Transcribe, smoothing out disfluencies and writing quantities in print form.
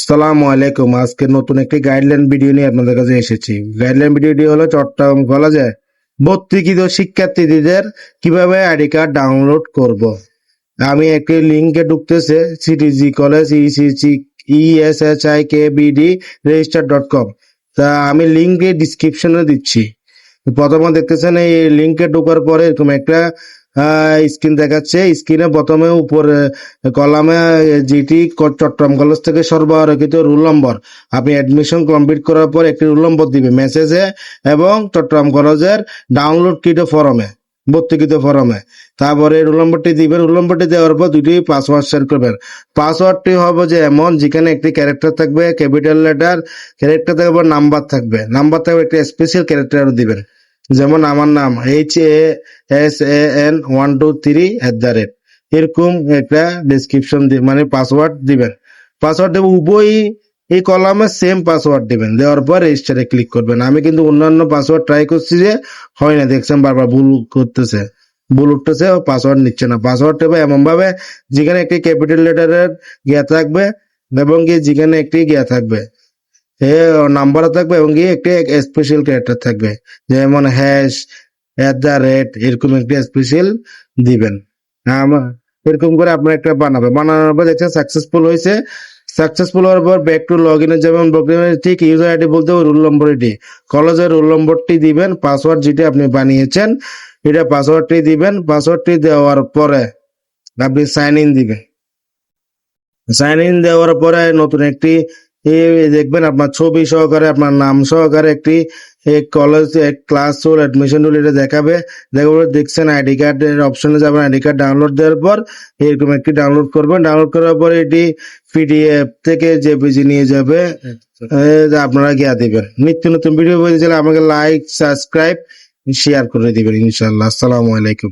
সালামু আলাইকুম। আজকে নতুন একটি গাইডলাইন ভিডিও নিয়ে আপনাদের কাছে এসেছি। গাইডলাইন ভিডিওটি হলো চট্টগ্রাম কলেজে ভর্তিকৃত শিক্ষার্থীদের কিভাবে আইডি কার্ড ডাউনলোড করব। আমি একটি লিঙ্কে ঢুকতেছে সিটিজি কলেজ ESHIKBD register.com। তা আমি লিঙ্কে ডিসক্রিপশনে দিচ্ছি। প্রথমে দেখতেছেন এই লিঙ্কে ঢোকার পরে এরকম একটা স্ক্রিন দেখাচ্ছে। স্ক্রিনে প্রথমে উপরে কলামে যেটি চট্টগ্রাম কলেজ থেকে সরবরাহকৃত রোল নম্বর, আপনি অ্যাডমিশন কমপ্লিট করার পর একটি রোল নম্বর দিবে মেসেজে এবং চট্টগ্রাম কলেজের ডাউনলোডকৃত ফরমে, ভর্তিকৃত ফরমে। তারপরে রোল নম্বরটি দিবেন। রোল নম্বরটি দেওয়ার পর দুটি পাসওয়ার্ড শেয়ার করবেন। পাসওয়ার্ডটি হবে যে এমন, যেখানে একটি ক্যারেক্টার থাকবে ক্যাপিটাল লেটার, ক্যারেক্টার থাকবে, নাম্বার থাকবে, নাম্বার থাকবে একটা স্পেশাল ক্যারেক্টার দিবেন। যেমন আমার নাম HASAN123 এরকম একটা ডেসক্রিপশন মানে পাসওয়ার্ড দিবেন। পাসওয়ার্ড দেবেন উভয়ই এই কলামে সেম পাসওয়ার্ড দিবেন। দেওয়ার পর রেজিস্টারে ক্লিক করবেন। আমি কিন্তু অন্যান্য পাসওয়ার্ড ট্রাই করছি যে হয় না, দেখছেন বারবার ভুল করতেছে, ভুল উঠতেছে, পাসওয়ার্ড নিচ্ছে না। পাসওয়ার্ড দেবে এমন ভাবে যেখানে একটি ক্যাপিটাল লেটারের গিয়া থাকবে এবং যেখানে একটি গিয়া থাকবে নাম্বার থাকবে এবং একটি স্পেশাল ক্যারেক্টার থাকবে, যেমন #, এরকম একটি স্পেশাল দিবেন। এরকম করে আপনার একটা বানানোর পর দেখছেন সাকসেসফুল হয়েছে। সাকসেসফুল হওয়ার পর ব্যাক টু লগ ইনে যাবেন। ঠিক ইউজার আইডি বলতে ওই রোল নম্বরটি, কলেজের রোল নম্বরটি দিবেন। পাসওয়ার্ড যেটি আপনি বানিয়েছেন এটা পাসওয়ার্ডটি দিবেন। পাসওয়ার্ডটি দেওয়ার পরে আপনি সাইন ইন দিবেন। সাইন ইন দেওয়ার পরে নতুন একটি দেখবেন আপনার ছবি সহকারে, আপনার নাম সহকারে একটি college class roll, admission role এটা দেখাবে। দেখছেন আইডি কার্ডের অপশনে যাবেন। আইডি কার্ড ডাউনলোড দেওয়ার পর এরকম একটি ডাউনলোড করবেন। ডাউনলোড করার পর এটি PDF থেকে জেপিজি নিয়ে যাবে, আপনারা গিয়া দিবেন। নিত্য নতুন ভিডিও পেতে চাইলে আমাকে লাইক, সাবস্ক্রাইব, শেয়ার করে দিবেন ইনশাআল্লাহ। আসসালামু আলাইকুম।